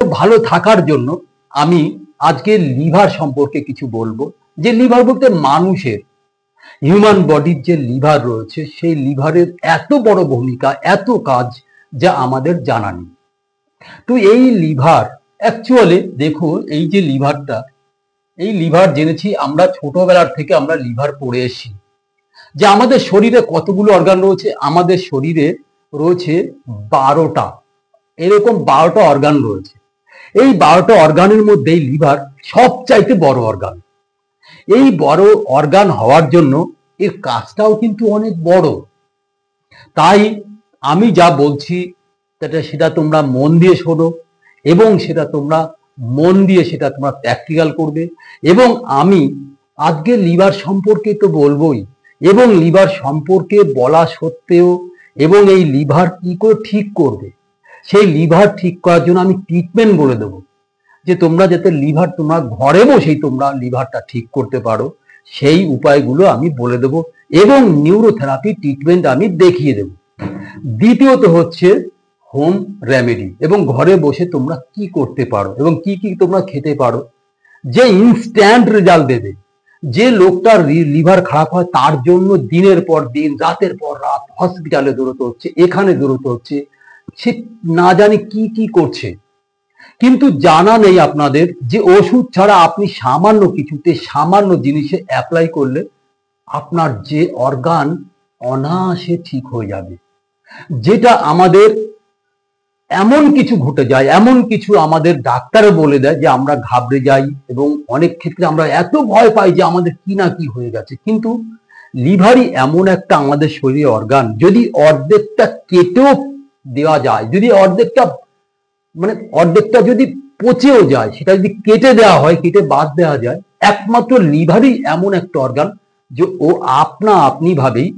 ভালো থাকার জন্য আমি আজকে লিভার সম্পর্কে কিছু বলবো। যে লিভার বলতে মানুষের হিউম্যান বডির যে লিভার রয়েছে সেই লিভারের এত বড় ভূমিকা, এত কাজ যা আমাদের জানা নেই। তো এই লিভার অ্যাকচুয়ালি দেখো, এই যে লিভারটা, এই লিভার জেনেছি আমরা ছোটবেলার থেকে আমরা লিভার পড়ে এসেছি যে আমাদের শরীরে কতগুলো অর্গান রয়েছে। আমাদের শরীরে রয়েছে 12টা, এরকম 12টা অর্গান রয়েছে। এই 12টা অর্গানের মধ্যে লিভার সবচাইতে বড় অর্গান। এই বড় অর্গান হওয়ার জন্য এর কাজটাও কিন্তু অনেক বড়। তাই আমি যা বলছি সেটা তোমরা মন দিয়ে শোনো এবং সেটা তোমরা মন দিয়ে সেটা তোমরা প্র্যাকটিক্যাল করবে। এবং আমি আজকে লিভার সম্পর্কে তো বলবোই, এবং লিভার সম্পর্কে বলা সত্ত্বেও এবং এই লিভার কি করে ঠিক করবে, সেই লিভার ঠিক করার জন্য আমি ট্রিটমেন্ট বলে দেবো, যে তোমরা যাতে লিভার তোমরা ঘরে বসেই তোমরা লিভারটা ঠিক করতে পারো সেই উপায়গুলো আমি বলে দেবো, এবং নিউরোথেরাপি ট্রিটমেন্ট আমি দেখিয়ে দেব। দ্বিতীয়ত হচ্ছে হোম রেমেডি, এবং ঘরে বসে তোমরা কি করতে পারো এবং কি কি তোমরা খেতে পারো যে ইনস্ট্যান্ট রেজাল্ট দেবে। যে লোকটার লিভার খারাপ হয় তার জন্য দিনের পর দিন, রাতের পর রাত হসপিটালে দৌড়তে হচ্ছে, এখানে দৌড়তে হচ্ছে, সে না জানে কি কি করছে। কিন্তু জানা নেই আপনাদের যে ওষুধ ছাড়া আপনি সামান্য কিছুতে, সামান্য জিনিসে অ্যাপ্লাই করলে আপনার যে অর্গান অনায়াসে ঠিক হয়ে যাবে। যেটা আমাদের এমন কিছু ঘটে যায়, এমন কিছু আমাদের ডাক্তারও বলে দেয় যে আমরা ঘাবড়ে যাই এবং অনেক ক্ষেত্রে আমরা এত ভয় পাই যে আমাদের কি না কি হয়ে গেছে। কিন্তু লিভারই এমন একটা আমাদের শরীরে অর্গান, যদি অর্ধেকটা কেটেও দেওয়া যায়, যদি অর্ধেকটা যদি পচেও যায়, সেটা যদি কেটে দেওয়া হয়, কেটে বাদ দেওয়া যায়, একমাত্র লিভারই এমন একটা অর্গান যে ও আপনা আপনি ভাবেই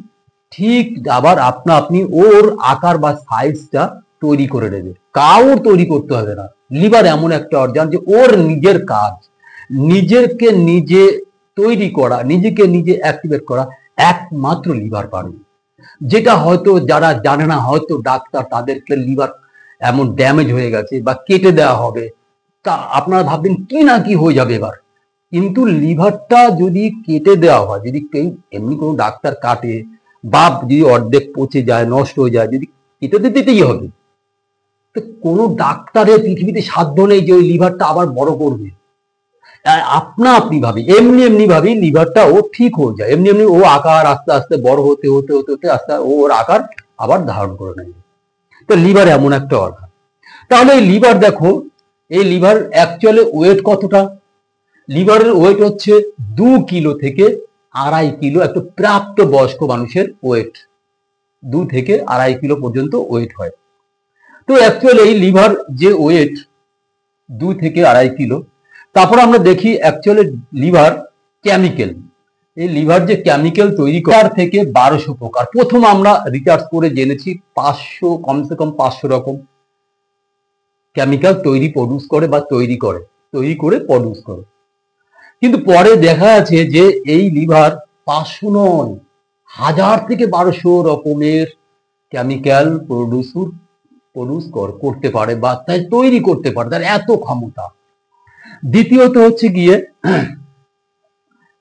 ঠিক আবার আপনা আপনি ওর আকার বা সাইজটা তৈরি করে নেবে, কাউর তৈরি করতে হবে না। লিভার এমন একটা অর্গান যে ওর নিজের কাজ, নিজেকে নিজে তৈরি করা, নিজেকে নিজে অ্যাক্টিভেট করা একমাত্র লিভার পারে। যেটা হয়তো যারা জানে না, হয়তো ডাক্তার তাদেরকে লিভার এমন ড্যামেজ হয়ে গেছে বা কেটে দেওয়া হবে, তা আপনারা ভাববেন কি না কি হয়ে যাবে এবার। কিন্তু লিভারটা যদি কেটে দেওয়া হয়, যদি কেউ এমনি কোনো ডাক্তার কাটে বা যদি অর্ধেক পচে যায়, নষ্ট হয়ে যায়, যদি কেটে দিতেই হবে, তো কোনো ডাক্তারের পৃথিবীতে সাধ্য নেই যে ওই লিভারটা আবার বড় করবে। আপনা আপনি ভাবে, এমনি ভাবে লিভারটা ও ঠিক হয়ে যায়, এমনি ও আকার আস্তে আস্তে বড় হতে হতে হতে হতে আস্তে ওর আকার আবার ধারণ করে নেয়। তো লিভার এমন একটা অর্গান। তাহলে এই লিভার দেখো, এই লিভার অ্যাকচুয়ালি ওয়েট কতটা? লিভারের ওয়েট হচ্ছে 2 কিলো থেকে 2.5 কিলো। একটা প্রাপ্ত বয়স্ক মানুষের ওয়েট 2 থেকে 2.5 কিলো পর্যন্ত ওয়েট হয়। তো অ্যাকচুয়ালি এই লিভার যে ওয়েট 2 থেকে 2.5 কিলো, তারপর আমরা দেখি অ্যাকচুয়ালি লিভার কেমিক্যাল, এই লিভার যে কেমিক্যাল তৈরি করে থেকে 1200 প্রকার। প্রথম আমরা রিসার্চ করে জেনেছি 500, কমসে কম 500 রকম কেমিক্যাল প্রডিউস করে বা তৈরি করে প্রডিউস করে। কিন্তু পরে দেখা যাচ্ছে যে এই লিভার 500 নয়, 1000 থেকে 1200 রকমের কেমিক্যাল প্রডিউস করতে পারে বা তাই তৈরি করতে পারে, তার এত ক্ষমতা। দ্বিতীয়ত হচ্ছে গিয়ে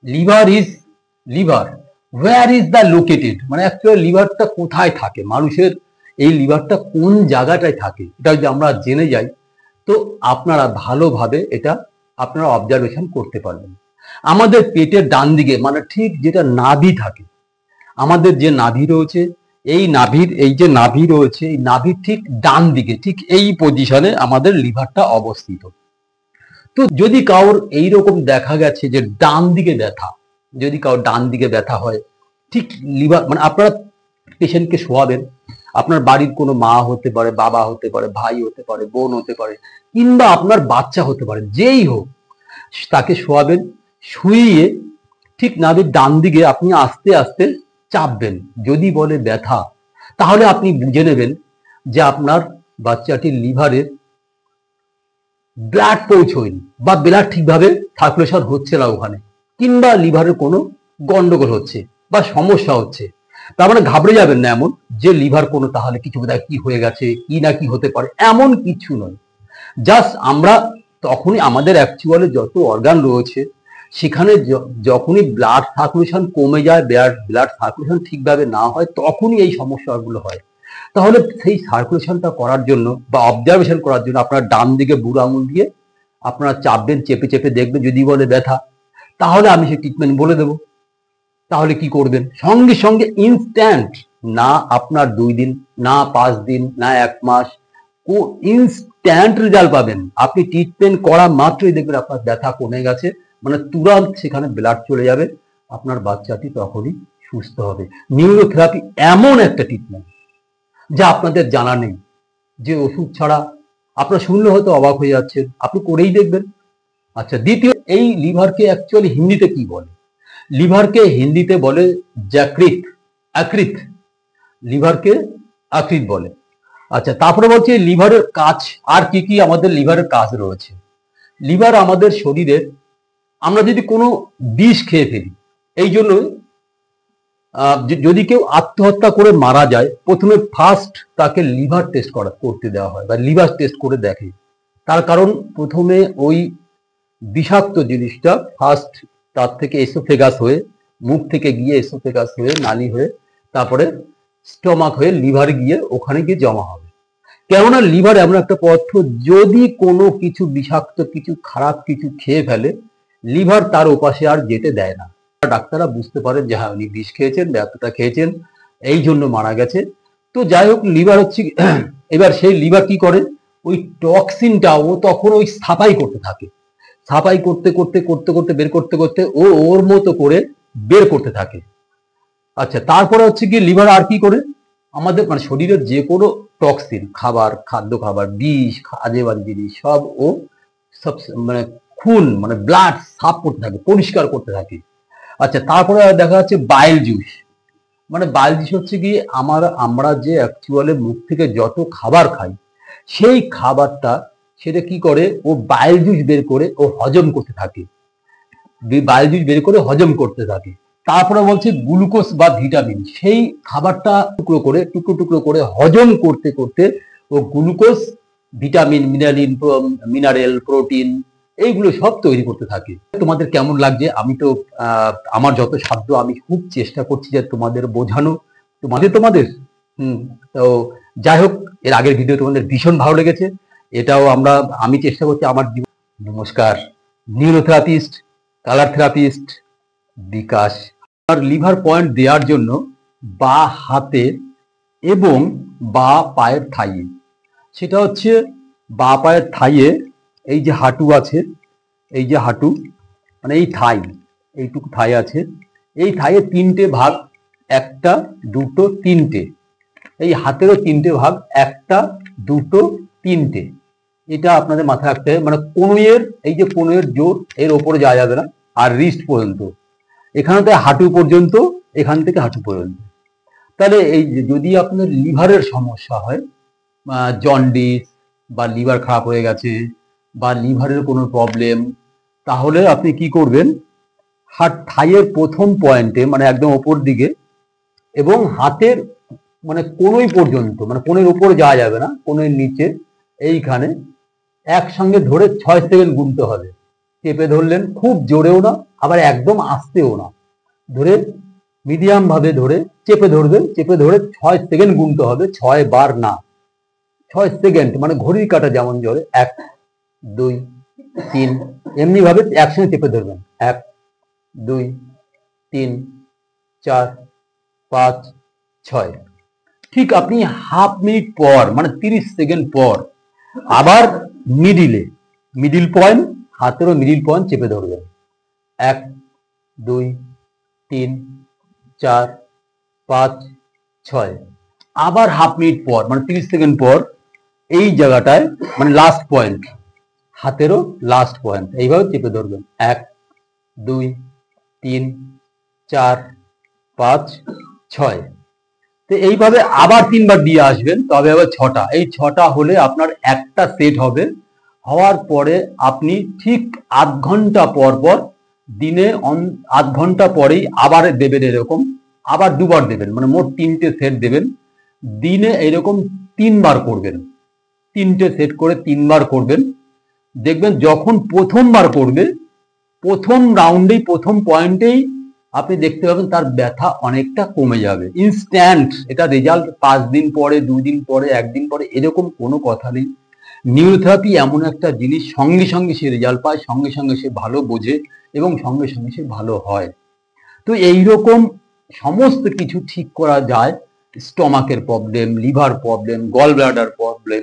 liver where is the located, মানে অ্যাকচুয়ালি লিভারটা কোথায় থাকে, মানুষের এই লিভারটা কোন জায়গাটায় থাকে, এটা যদি আমরা জেনে যাই তো আপনারা ভালোভাবে এটা আপনারা অবজারভেশন করতে পারবেন। আমাদের পেটের ডান দিকে, মানে ঠিক যেটা নাভি থাকে, আমাদের যে নাভি রয়েছে, এই যে নাভি রয়েছে, এই নাভির ঠিক ডান দিকে, ঠিক এই পজিশনে আমাদের লিভারটা অবস্থিত। তো যদি কারোর এইরকম দেখা গেছে যে ডান দিকে ব্যথা, যদি কারোর ডান দিকে ব্যথা হয়, ঠিক লিভার, মানে আপনারা পেশেন্টকে শোয়াবেন, আপনার বাড়ির কোনো মা হতে পারে, বাবা হতে পারে, ভাই হতে পারে, বোন হতে পারে, কিংবা আপনার বাচ্চা হতে পারে, যেই হোক, তাকে শোয়াবেন, শুইয়ে ঠিক নাভির ডান দিকে আপনি আস্তে আস্তে চাপবেন। যদি বলে ব্যথা, তাহলে আপনি বুঝে নেবেন যে আপনার বাচ্চাটির লিভারের ব্লাড পৌঁছয়নি বা ব্লাড ঠিকভাবে সার্কুলেশন হচ্ছে না ওখানে, কিংবা লিভারের কোনো গন্ডগোল হচ্ছে বা সমস্যা হচ্ছে। তার মানে ঘাবড়ে যাবেন না এমন যে লিভার কোনো তাহলে কিছু বোধহয় কি হয়ে গেছে, কি না কি হতে পারে, এমন কিছু নয়। জাস্ট আমরা তখনই আমাদের অ্যাকচুয়ালি যত অর্গান রয়েছে সেখানে যখনই ব্লাড সার্কুলেশন কমে যায়, ব্লাড সার্কুলেশন ঠিকভাবে না হয়, তখনই এই সমস্যাগুলো হয়। তাহলে সেই সার্কুলেশনটা করার জন্য বা অবজারভেশন করার জন্য আপনার ডান দিকে বুড়ো আঙুল দিয়ে আপনারা চাপবেন, চেপে চেপে দেখবেন। যদি বলে ব্যথা, তাহলে আমি সেই ট্রিটমেন্ট বলে দেবো। তাহলে কি করবেন? সঙ্গে সঙ্গে ইনস্ট্যান্ট, না আপনার 2 দিন, না 5 দিন, না 1 মাস, ইনস্ট্যান্ট রেজাল্ট পাবেন। আপনি ট্রিটমেন্ট করা মাত্রই দেখবেন আপনার ব্যথা কমে গেছে, মানে তুরন্ত সেখানে ব্লাড চলে যাবে, আপনার বাচ্চাটি তখনই সুস্থ হবে। নিউরোথেরাপি এমন একটা ট্রিটমেন্ট যা আপনাদের জানা নেই, যে ওষুধ ছাড়া, আপনারা শুনলে হয়তো অবাক হয়ে যাচ্ছেন, আপনি করেই দেখবেন। আচ্ছা, দ্বিতীয়, এই লিভারকে অ্যাকচুয়ালি হিন্দিতে কি বলে? লিভারকে হিন্দিতে বলে যকৃত, আকৃত। লিভারকে আকৃত বলে। আচ্ছা, তারপরে বলছি লিভারের কাজ, আর কি কি আমাদের লিভারের কাজ রয়েছে। লিভার আমাদের শরীরের, আমরা যদি কোনো বিষ খেয়ে ফেলি, এই জন্য যদি কেউ আত্মহত্যা করে মারা যায়, প্রথমে ফার্স্ট তাকে লিভার টেস্ট করতে দেওয়া হয় বা লিভার টেস্ট করে দেখে। তার কারণ প্রথমে ওই বিষাক্ত জিনিসটা ফার্স্ট তার থেকে এসোফেগাস হয়ে, মুখ থেকে গিয়ে এসোফেগাস হয়ে, নালী হয়ে, তারপরে স্টমাক হয়ে লিভারে গিয়ে ওখানে গিয়ে জমা হবে। কেননা লিভার এমন একটা পদার্থ, যদি কোনো কিছু বিষাক্ত কিছু খারাপ কিছু খেয়ে ফেলে, লিভার তার ওপাশে আর যেতে দেয় না। ডাক্তাররা বুঝতে পারেন যে হ্যাঁ, উনি বিষ খেয়েছেন, এতটা খেয়েছেন, এই জন্য মারা গেছে। তো যাই হোক, লিভার হচ্ছে এবার সেই লিভার কি করে, ওই টক্সিনটা ও তখন ওই সাফাই করতে থাকে, সাফাই করতে করতে করতে করতে বের করতে করতে ও ওর মতো করে বের করতে থাকে। আচ্ছা, তারপরে হচ্ছে কি লিভার আর কি করে, আমাদের মানে শরীরের যে কোনো টক্সিন, খাবার, খাদ্য খাবার, বিষ, আজে বাজে জিনিস সব ও সব মানে খুন, মানে ব্লাড সাফ করতে থাকে, পরিষ্কার করতে থাকে। আচ্ছা, তারপরে দেখা যাচ্ছে বাইল জুস। মানে বাইল জুস হচ্ছে কি, আমরা যে অ্যাকচুয়ালি মুখ থেকে যত খাবার খাই, সেই খাবারটা সেটা কি করে, ও বাইল জুস বের করে ও হজম করতে থাকে, বাইল জুস বের করে হজম করতে থাকে। তারপরে বলছে গ্লুকোজ বা ভিটামিন, সেই খাবারটা টুকরো করে টুকরো টুকরো করে হজম করতে করতে ও গ্লুকোজ, ভিটামিন, মিনারেল, প্রোটিন, এইগুলো সব তৈরি করতে থাকে। তোমাদের কেমন লাগছে? আমি তো আমার যত সাধ্য আমি খুব চেষ্টা করছি যে তোমাদের বোঝানো, তোমাদের তো যাই হোক, এর আগের ভিডিও তোমাদের ভীষণ ভালো লেগেছে, এটাও আমি চেষ্টা করছি আমার জীবন। নমস্কার, নিউরোথেরাপিস্ট, কালার থেরাপিস্ট বিকাশ। আর লিভার পয়েন্ট দেওয়ার জন্য বা হাতে এবং বা পায়ের থাইয়ে, সেটা হচ্ছে বা পায়ের থাইয়ে, এই যে হাঁটু আছে, এই যে হাঁটু, মানে এই থাই, এইটুকু থাই আছে, এই থাইয়ে 3টে ভাগ, 1টা 2টো 3টে। এই হাতেরও 3টে ভাগ, 1টা 2টো 3টে। এটা আপনাদের মাথায় রাখতে হবে। মানে কনুইয়ের, এই যে কনুইয়ের জোর, এর ওপরে যাওয়া যাবে না, আর রিস্ট পর্যন্ত, এখানে থেকে হাঁটু পর্যন্ত, এখান থেকে হাঁটু পর্যন্ত। তাহলে এই যদি আপনার লিভারের সমস্যা হয়, জন্ডিস বা লিভার খারাপ হয়ে গেছে বা লিভারের কোনো প্রবলেম, তাহলে আপনি কি করবেন, থাইয়ের প্রথম পয়েন্টে, মানে একদম ওপর দিকে, এবং হাতের মানে কোনোই পর্যন্ত, মানে কোনের উপরে যাওয়া যাবে না, কোনের নিচে, এইখানে একসঙ্গে ধরে 6 সেকেন্ড গুনতে হবে। চেপে ধরলেন, খুব জোরেও না, আবার একদম আস্তেও না, ধরে মিডিয়াম ভাবে ধরে চেপে ধরবেন। চেপে ধরে 6 সেকেন্ড গুনতে হবে, 6 বার না, 6 সেকেন্ড, মানে ঘড়ির কাঁটা যেমন জোরে, 1 2 3, এমনি ভাবে একসঙ্গে চেপে ধরবেন, 1 2 3 4 5 6। ঠিক আপনি হাফ মিনিট পর, মানে 30 সেকেন্ড পর আবার মিডিল পয়েন্ট, হাতেরও মিডিল পয়েন্ট চেপে ধরবেন, 1 2 3 4 5 6। আবার হাফ মিনিট পর, মানে 30 সেকেন্ড পর, এই জায়গাটায় মানে লাস্ট পয়েন্ট, হাতেরও লাস্ট পয়েন্ট, এইভাবে চেপে ধরবেন, 1 2 3 4 5 6। তো এইভাবে আবার 3বার দিয়ে আসবেন, তবে আবার 6টা। এই 6টা হলে আপনার একটা সেট হবে। হওয়ার পরে আপনি ঠিক আধ ঘন্টা পর পর, দিনে আধ ঘন্টা পরেই আবার দেবেন এরকম, আবার 2বার দেবেন, মানে মোট 3টে সেট দেবেন। দিনে এরকম 3বার করবেন, 3টে সেট করে 3বার করবেন। দেখবেন যখন প্রথমবার করবে, প্রথম রাউন্ডেই প্রথম পয়েন্টেই আপনি দেখতে পাবেন তার ব্যথা অনেকটা কমে যাবে ইনস্ট্যান্ট। এটা রেজাল্ট 5 দিন পরে, 2 দিন পরে, 1 দিন পরে এরকম কোনো কথা নেই। নিউরোথেরাপি এমন একটা জিনিস, সঙ্গে সঙ্গে সে রেজাল্ট পায়, সঙ্গে সঙ্গে সে ভালো বোঝে এবং সঙ্গে সঙ্গে সে ভালো হয়। তো এইরকম সমস্ত কিছু ঠিক করা যায়। স্টমাকের problem, liver problem, gall bladder problem,